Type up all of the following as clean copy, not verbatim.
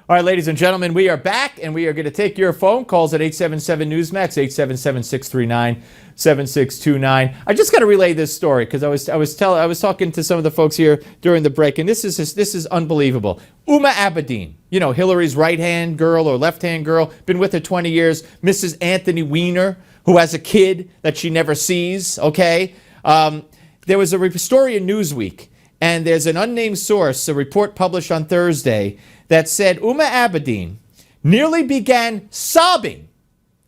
All right, ladies and gentlemen, we are back, and we are going to take your phone calls at 877-NEWSMAX, 877-639-7629. I just got to relay this story because I was talking to some of the folks here during the break, and this is unbelievable. Uma Abedin, you know, Hillary's right-hand girl or left-hand girl, been with her 20 years. Mrs. Anthony Weiner, who has a kid that she never sees, okay? There was a story in Newsweek, and there's an unnamed source, a report published on Thursday, that said Uma Abedin nearly began sobbing,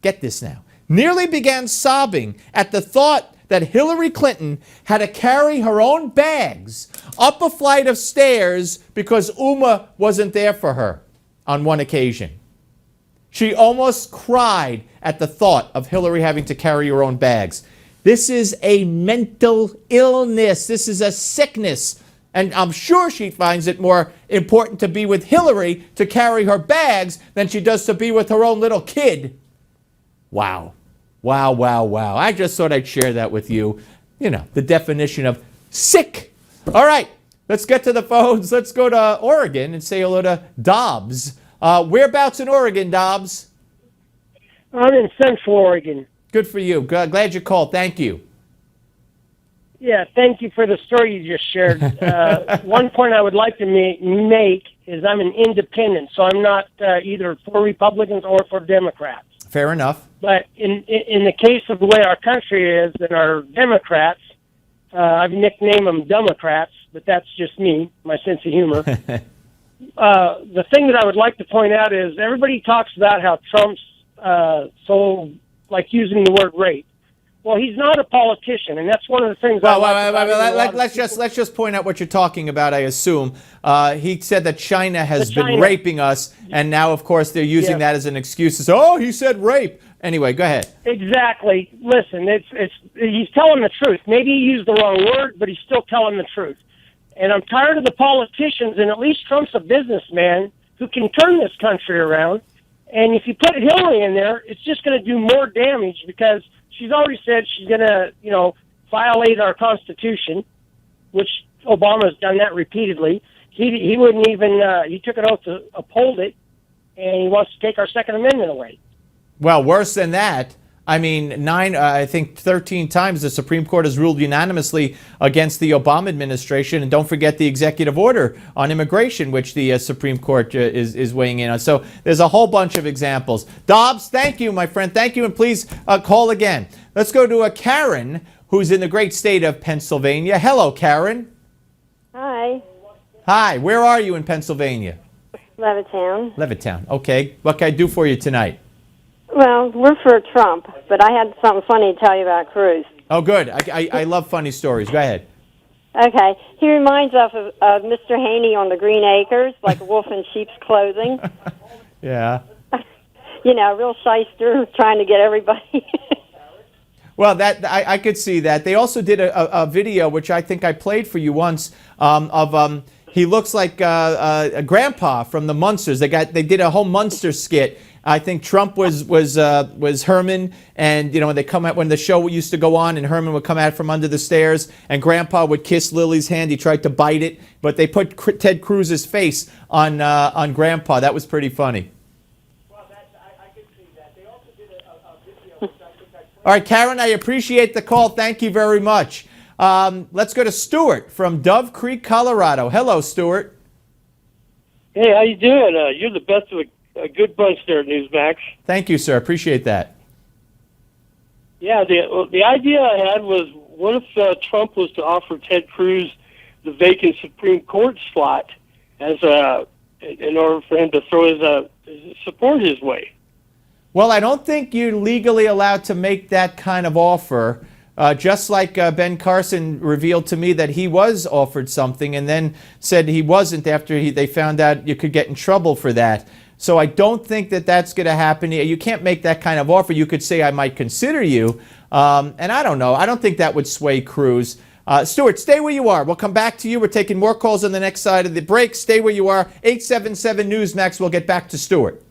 get this now, nearly began sobbing at the thought that Hillary Clinton had to carry her own bags up a flight of stairs because Uma wasn't there for her on one occasion. She almost cried at the thought of Hillary having to carry her own bags. This is a mental illness. This is a sickness. And I'm sure she finds it more important to be with Hillary to carry her bags than she does to be with her own little kid. Wow. Wow, wow, wow. I just thought I'd share that with you. You know, the definition of sick. All right, let's get to the phones. Let's go to Oregon and say hello to Dobbs. Whereabouts in Oregon, Dobbs? I'm in Central Oregon. Good for you. Glad you called. Thank you. Yeah, thank you for the story you just shared. One point I would like to make is I'm an independent, so I'm not either for Republicans or for Democrats. Fair enough. But in the case of the way our country is and our Democrats, I've nicknamed them Democrats, but that's just me, my sense of humor. The thing that I would like to point out is everybody talks about how Trump's so, like, using the word rape. Well, he's not a politician, and that's one of the things. Let's just point out what you're talking about. I assume he said that China has been raping us, and now, of course, they're using that as an excuse to say, "Oh, he said rape." Anyway, go ahead. Exactly. Listen, he's telling the truth. Maybe he used the wrong word, but he's still telling the truth. And I'm tired of the politicians, and at least Trump's a businessman who can turn this country around. And if you put Hillary in there, it's just going to do more damage because she's already said she's going to, violate our Constitution, which Obama's done that repeatedly. He wouldn't even, he took an oath to uphold it, and he wants to take our Second Amendment away. Well, worse than that. I mean, 13 times the Supreme Court has ruled unanimously against the Obama administration. And don't forget the executive order on immigration, which the Supreme Court is weighing in on. So there's a whole bunch of examples. Dobbs, thank you, my friend. Thank you. And please call again. Let's go to Karen, who's in the great state of Pennsylvania. Hello, Karen. Hi. Hi. Where are you in Pennsylvania? Levittown. Levittown. Okay. What can I do for you tonight? Well, we're for Trump, but I had something funny to tell you about Cruz. Oh, good. I love funny stories. Go ahead. Okay. He reminds us of Mr. Haney on the Green Acres, like a wolf in sheep's clothing. Yeah. Real shyster trying to get everybody. Well, that I could see that. They also did a video, which I think I played for you once, of he looks like a grandpa from the Munsters. They did a whole Munster skit. I think Trump was Herman, and they come out when the show used to go on, and Herman would come out from under the stairs, and Grandpa would kiss Lily's hand. He tried to bite it, but they put Ted Cruz's face on Grandpa. That was pretty funny. Well, I could see that. They also did a video. All right, Karen, I appreciate the call. Thank you very much. Let's go to Stuart from Dove Creek, Colorado. Hello, Stuart. Hey, how you doing? You're the best of a good bunch there at Newsmax. Thank you, sir. Appreciate that. Yeah, the idea I had was, what if Trump was to offer Ted Cruz the vacant Supreme Court slot as in order for him to throw his support his way? Well, I don't think you're legally allowed to make that kind of offer. Just like Ben Carson revealed to me that he was offered something and then said he wasn't after they found out you could get in trouble for that. So I don't think that that's going to happen. You can't make that kind of offer. You could say, I might consider you. And I don't know. I don't think that would sway Cruz. Stuart, stay where you are. We'll come back to you. We're taking more calls on the next side of the break. Stay where you are. 877-NEWSMAX. We'll get back to Stuart.